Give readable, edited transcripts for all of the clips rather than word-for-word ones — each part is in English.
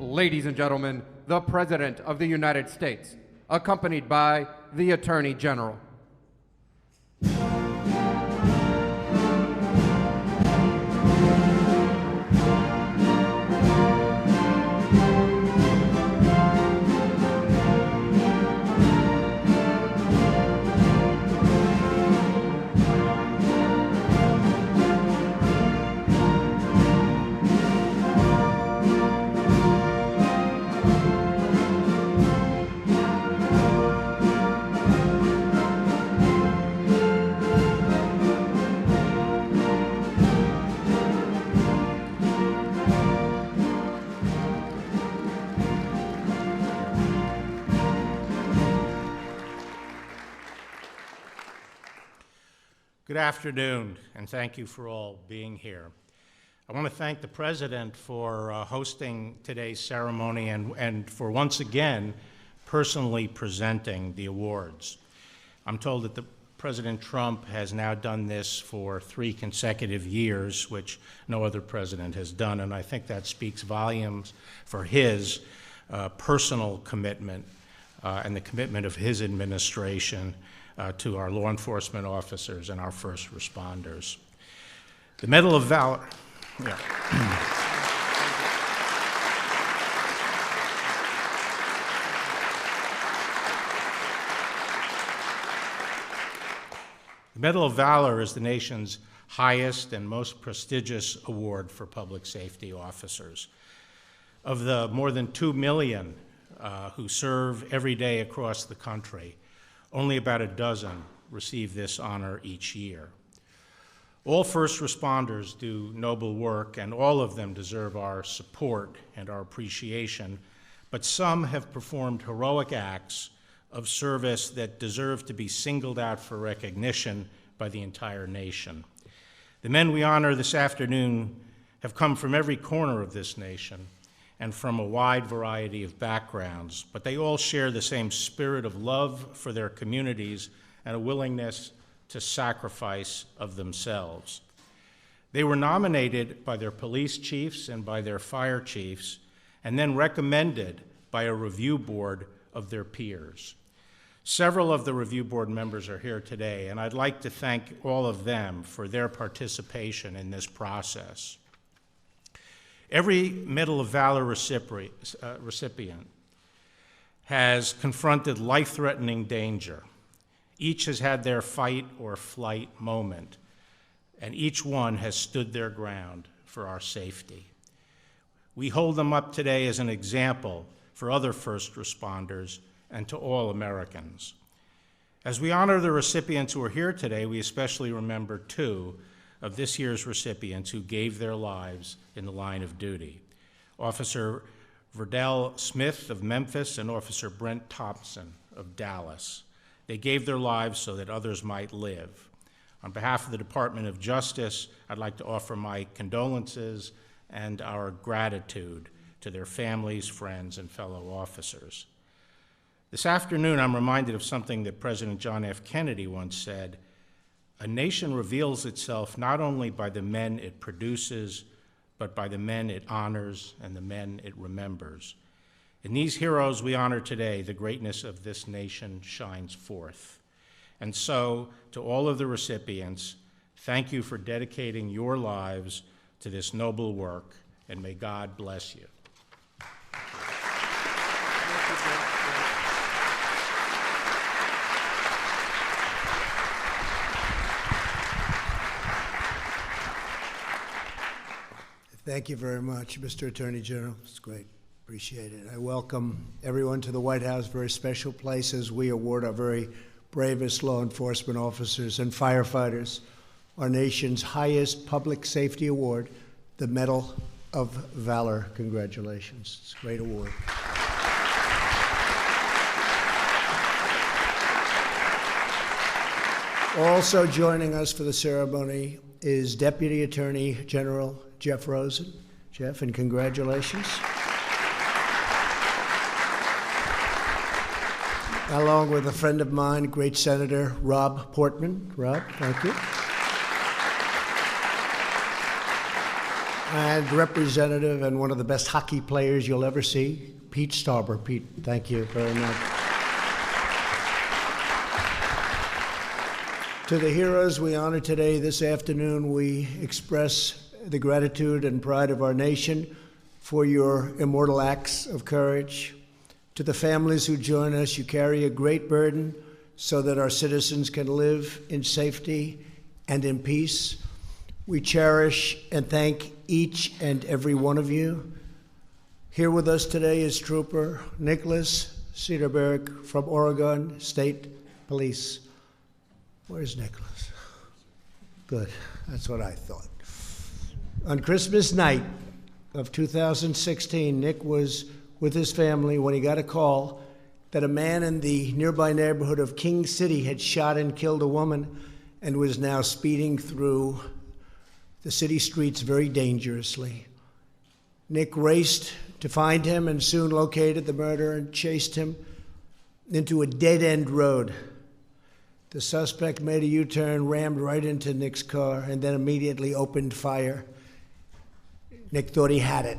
Ladies and gentlemen, the President of the United States, accompanied by the Attorney General. Good afternoon, and thank you for all being here. I want to thank the President for hosting today's ceremony and for once again personally presenting the awards. I'm told that President Trump has now done this for 3 consecutive years, which no other president has done, and I think that speaks volumes for his personal commitment and the commitment of his administration to our law enforcement officers and our first responders. The Medal of Valor, The Medal of Valor is the nation's highest and most prestigious award for public safety officers. Of the more than 2 million who serve every day across the country, only about a dozen receive this honor each year. All first responders do noble work, and all of them deserve our support and our appreciation, but some have performed heroic acts of service that deserve to be singled out for recognition by the entire nation. The men we honor this afternoon have come from every corner of this nation and from a wide variety of backgrounds, but they all share the same spirit of love for their communities and a willingness to sacrifice of themselves. They were nominated by their police chiefs and by their fire chiefs, and then recommended by a review board of their peers. Several of the review board members are here today, and I'd like to thank all of them for their participation in this process. Every Medal of Valor recipient has confronted life-threatening danger. Each has had their fight or flight moment, and each one has stood their ground for our safety. We hold them up today as an example for other first responders and to all Americans. As we honor the recipients who are here today, we especially remember 2 of this year's recipients who gave their lives in the line of duty. Officer Verdell Smith of Memphis and Officer Brent Thompson of Dallas. They gave their lives so that others might live. On behalf of the Department of Justice, I'd like to offer my condolences and our gratitude to their families, friends, and fellow officers. This afternoon, I'm reminded of something that President John F. Kennedy once said: "A nation reveals itself not only by the men it produces, but by the men it honors and the men it remembers." In these heroes we honor today, the greatness of this nation shines forth. And so, to all of the recipients, thank you for dedicating your lives to this noble work, and may God bless you. Thank you very much, Mr. Attorney General. It's great. Appreciate it. I welcome everyone to the White House, very special place as we award our very bravest law enforcement officers and firefighters our nation's highest public safety award, the Medal of Valor. Congratulations. It's a great award. Also joining us for the ceremony is Deputy Attorney General Jeff Rosen. Jeff, and congratulations. along with a friend of mine, great Senator Rob Portman. Rob, thank you. And representative and one of the best hockey players you'll ever see, Pete Stauber. Pete, thank you very much. To the heroes we honor today, this afternoon, we express the gratitude and pride of our nation for your immortal acts of courage. To the families who join us, you carry a great burden so that our citizens can live in safety and in peace. We cherish and thank each and every one of you. Here with us today is Trooper Nicholas Cederberg from Oregon State Police. Where's Nicholas? Good, that's what I thought. On Christmas night of 2016, Nick was with his family when he got a call that a man in the nearby neighborhood of King City had shot and killed a woman and was now speeding through the city streets very dangerously. Nick raced to find him and soon located the murderer and chased him into a dead-end road. The suspect made a U-turn, rammed right into Nick's car, and then immediately opened fire. Nick thought he had it,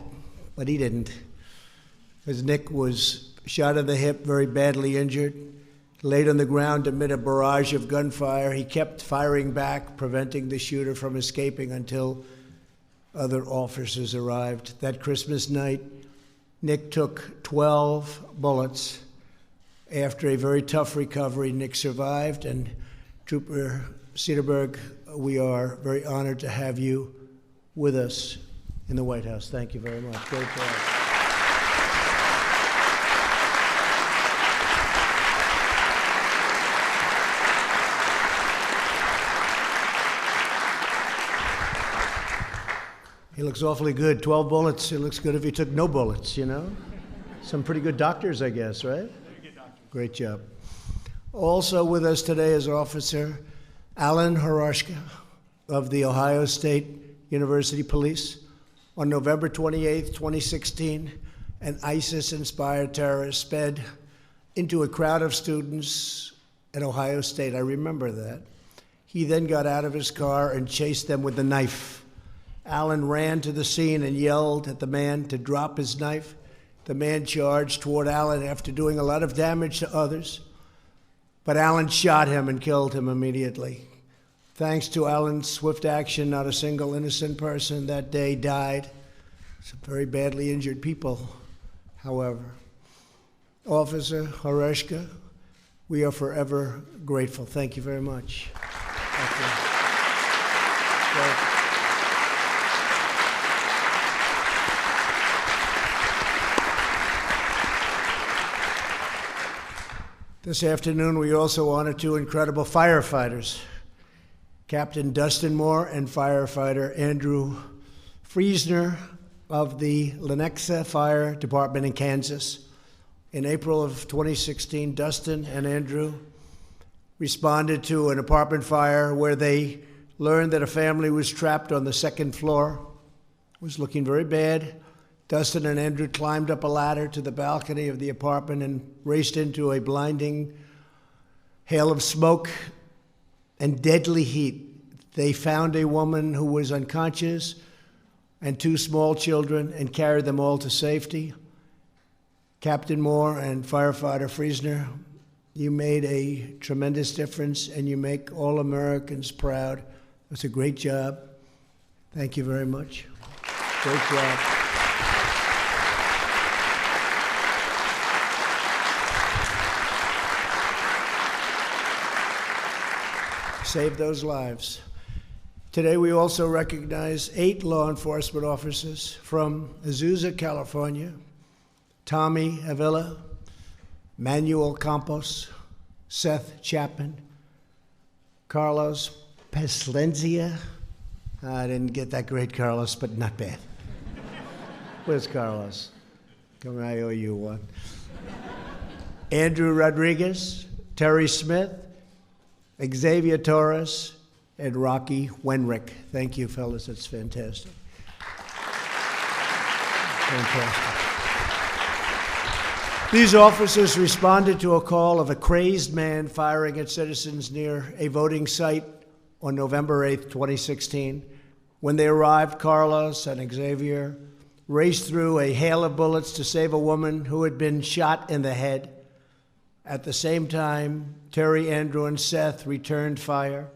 but he didn't, because Nick was shot in the hip, very badly injured, laid on the ground amid a barrage of gunfire. He kept firing back, preventing the shooter from escaping until other officers arrived. That Christmas night, Nick took 12 bullets. After a very tough recovery, Nick survived, and Trooper Cederberg, we are very honored to have you with us in the White House. Thank you very much. Great job. He looks awfully good. 12 bullets. It looks good if he took no bullets, you know? Some pretty good doctors, I guess, right? Very good doctors. Great job. Also with us today is Officer Alan Horoshka of the Ohio State University Police. On November 28, 2016, an ISIS-inspired terrorist sped into a crowd of students at Ohio State. I remember that. He then got out of his car and chased them with a knife. Alan ran to the scene and yelled at the man to drop his knife. The man charged toward Alan after doing a lot of damage to others, but Alan shot him and killed him immediately. Thanks to Alan's swift action, not a single innocent person that day died. Some very badly injured people, however. Officer Horoshka, we are forever grateful. Thank you very much. Thank you. This afternoon, we also honor two incredible firefighters, Captain Dustin Moore and firefighter Andrew Friesner of the Lenexa Fire Department in Kansas. In April of 2016, Dustin and Andrew responded to an apartment fire where they learned that a family was trapped on the second floor. It was looking very bad. Dustin and Andrew climbed up a ladder to the balcony of the apartment and raced into a blinding hail of smoke and deadly heat. They found a woman who was unconscious and two small children and carried them all to safety. Captain Moore and firefighter Friesner, you made a tremendous difference and you make all Americans proud. It's a great job. Thank you very much. Great job. Save those lives. Today we also recognize 8 law enforcement officers from Azusa, California: Tommy Avila, Manuel Campos, Seth Chapman, Carlos Peslenzia. I didn't get that great, Carlos, but not bad. Where's Carlos? Come on, I owe you one. Andrew Rodriguez, Terry Smith, Xavier Torres, and Rocky Wenrick. Thank you, fellas. That's fantastic. Fantastic. These officers responded to a call of a crazed man firing at citizens near a voting site on November 8th, 2016. When they arrived, Carlos and Xavier raced through a hail of bullets to save a woman who had been shot in the head. At the same time, Terry, Andrew, and Seth returned fire.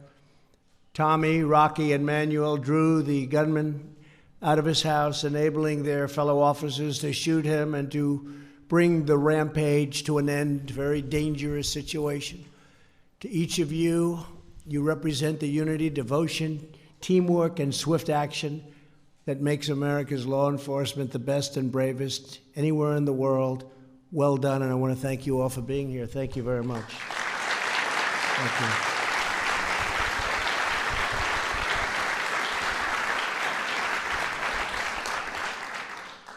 Tommy, Rocky, and Manuel drew the gunman out of his house, enabling their fellow officers to shoot him and to bring the rampage to an end. Very dangerous situation. To each of you, you represent the unity, devotion, teamwork, and swift action that makes America's law enforcement the best and bravest anywhere in the world. Well done, and I want to thank you all for being here. Thank you very much. Thank you.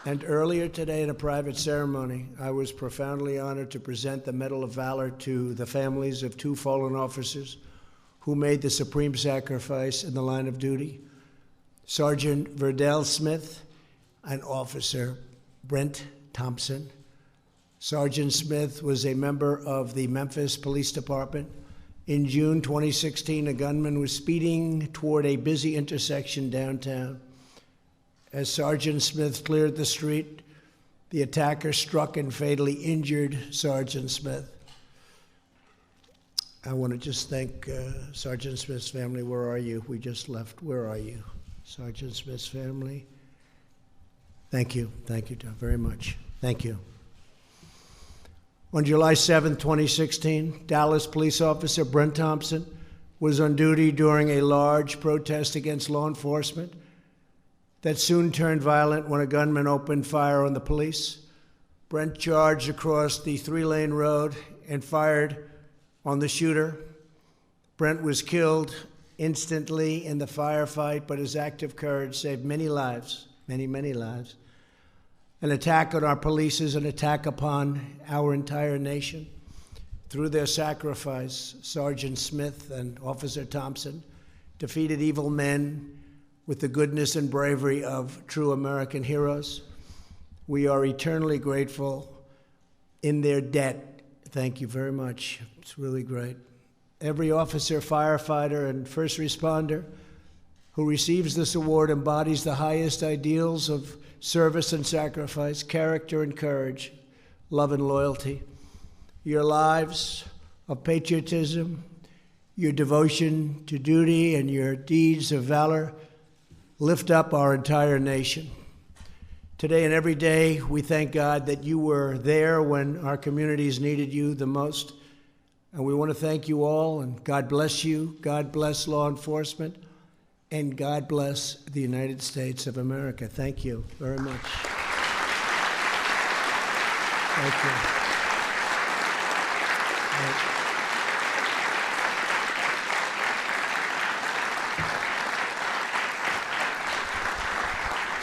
And earlier today in a private ceremony, I was profoundly honored to present the Medal of Valor to the families of two fallen officers who made the supreme sacrifice in the line of duty. Sergeant Verdell Smith and Officer Brent Thompson. Sergeant Smith was a member of the Memphis Police Department. In June 2016, a gunman was speeding toward a busy intersection downtown. As Sergeant Smith cleared the street, the attacker struck and fatally injured Sergeant Smith. I want to just thank Sergeant Smith's family. Where are you? We just left. Where are you? Sergeant Smith's family. Thank you. Thank you, Tom, very much. Thank you. On July 7, 2016, Dallas police officer Brent Thompson was on duty during a large protest against law enforcement that soon turned violent when a gunman opened fire on the police. Brent charged across the three-lane road and fired on the shooter. Brent was killed instantly in the firefight, but his act of courage saved many lives, many, many lives. An attack on our police is an attack upon our entire nation. Through their sacrifice, Sergeant Smith and Officer Thompson defeated evil men with the goodness and bravery of true American heroes. We are eternally grateful in their debt. Thank you very much. It's really great. Every officer, firefighter, and first responder who receives this award embodies the highest ideals of service and sacrifice, character and courage, love and loyalty. Your lives of patriotism, your devotion to duty, and your deeds of valor lift up our entire nation. Today and every day, we thank God that you were there when our communities needed you the most. And we want to thank you all, and God bless you. God bless law enforcement, and God bless the United States of America. Thank you very much. Thank you.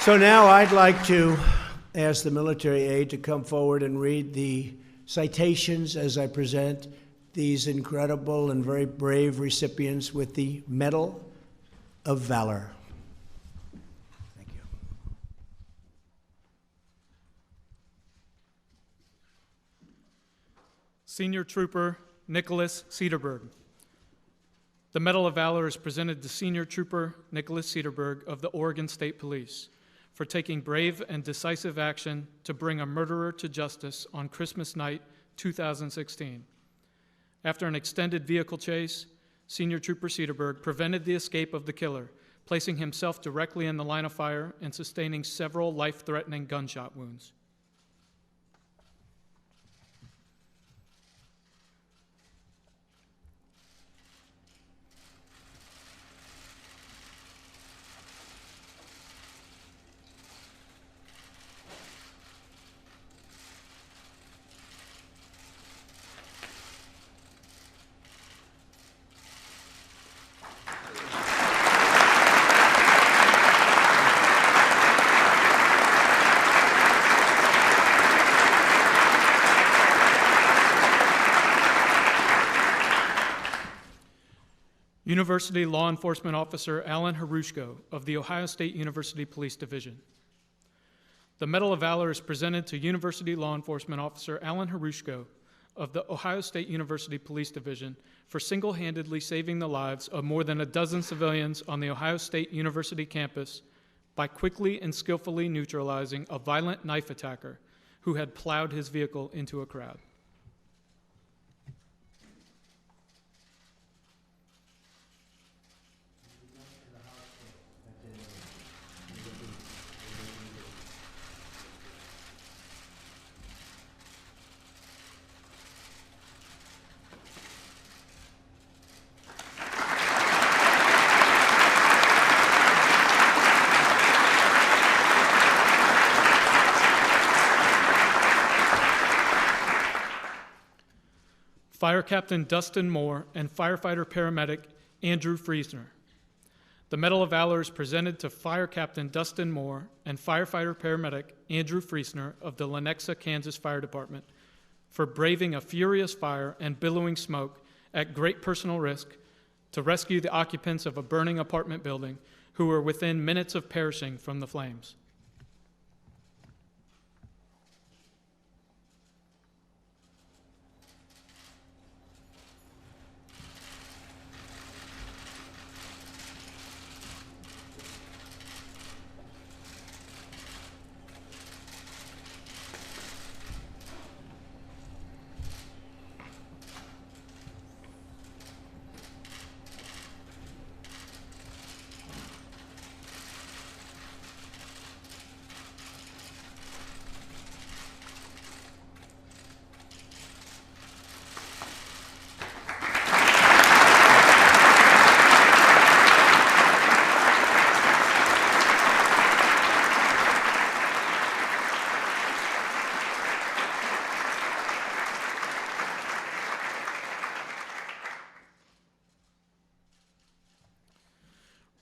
So now I'd like to ask the military aide to come forward and read the citations as I present these incredible and very brave recipients with the Medal of Valor. Thank you. Senior Trooper Nicholas Cedarberg. The Medal of Valor is presented to Senior Trooper Nicholas Cedarberg of the Oregon State Police for taking brave and decisive action to bring a murderer to justice on Christmas night 2016. After an extended vehicle chase, Senior Trooper Cedarberg prevented the escape of the killer, placing himself directly in the line of fire and sustaining several life-threatening gunshot wounds. University Law Enforcement Officer Alan Harushko of the Ohio State University Police Division. The Medal of Valor is presented to University Law Enforcement Officer Alan Harushko of the Ohio State University Police Division for single-handedly saving the lives of more than a dozen civilians on the Ohio State University campus by quickly and skillfully neutralizing a violent knife attacker who had plowed his vehicle into a crowd. Fire Captain Dustin Moore and firefighter-paramedic Andrew Friesner. The Medal of Valor is presented to Fire Captain Dustin Moore and firefighter-paramedic Andrew Friesner of the Lenexa, Kansas Fire Department for braving a furious fire and billowing smoke at great personal risk to rescue the occupants of a burning apartment building who were within minutes of perishing from the flames.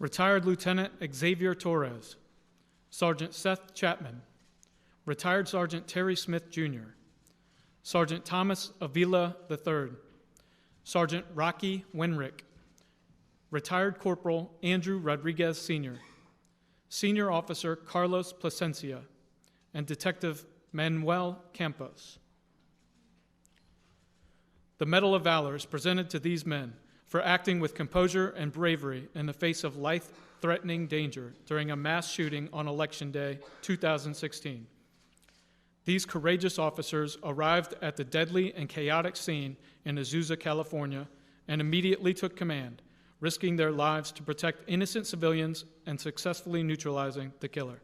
Retired Lieutenant Xavier Torres, Sergeant Seth Chapman, Retired Sergeant Terry Smith, Jr., Sergeant Thomas Avila III, Sergeant Rocky Winrick, Retired Corporal Andrew Rodriguez, Sr., Senior Officer Carlos Plasencia, and Detective Manuel Campos. The Medal of Valor is presented to these men for acting with composure and bravery in the face of life-threatening danger during a mass shooting on Election Day 2016. These courageous officers arrived at the deadly and chaotic scene in Azusa, California, and immediately took command, risking their lives to protect innocent civilians and successfully neutralizing the killer.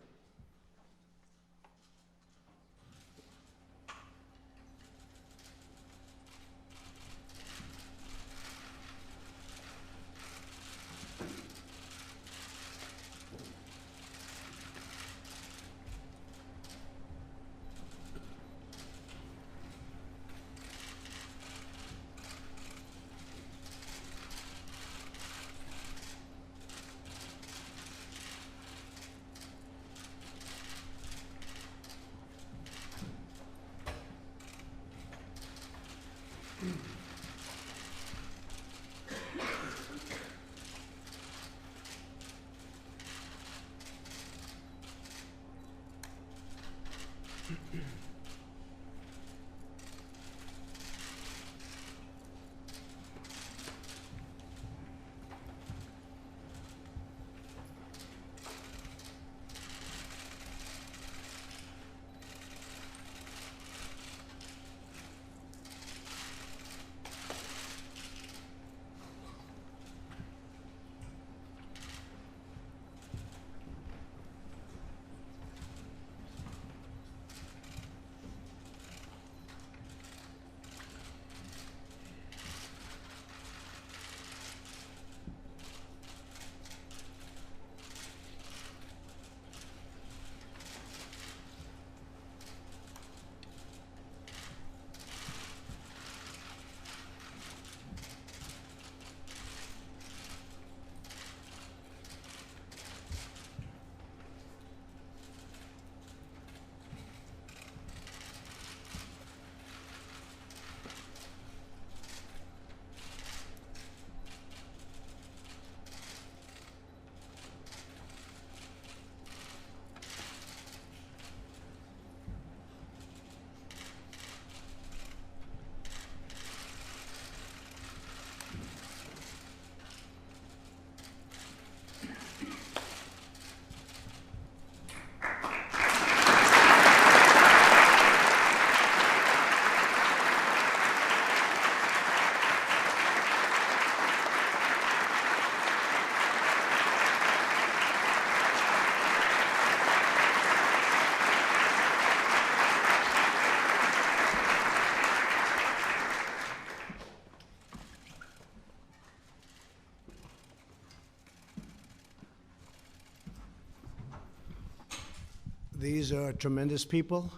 These are tremendous people.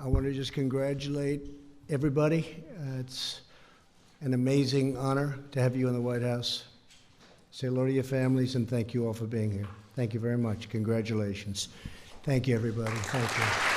I want to just congratulate everybody. It's an amazing honor to have you in the White House. Say hello to your families, and thank you all for being here. Thank you very much. Congratulations. Thank you, everybody. Thank you.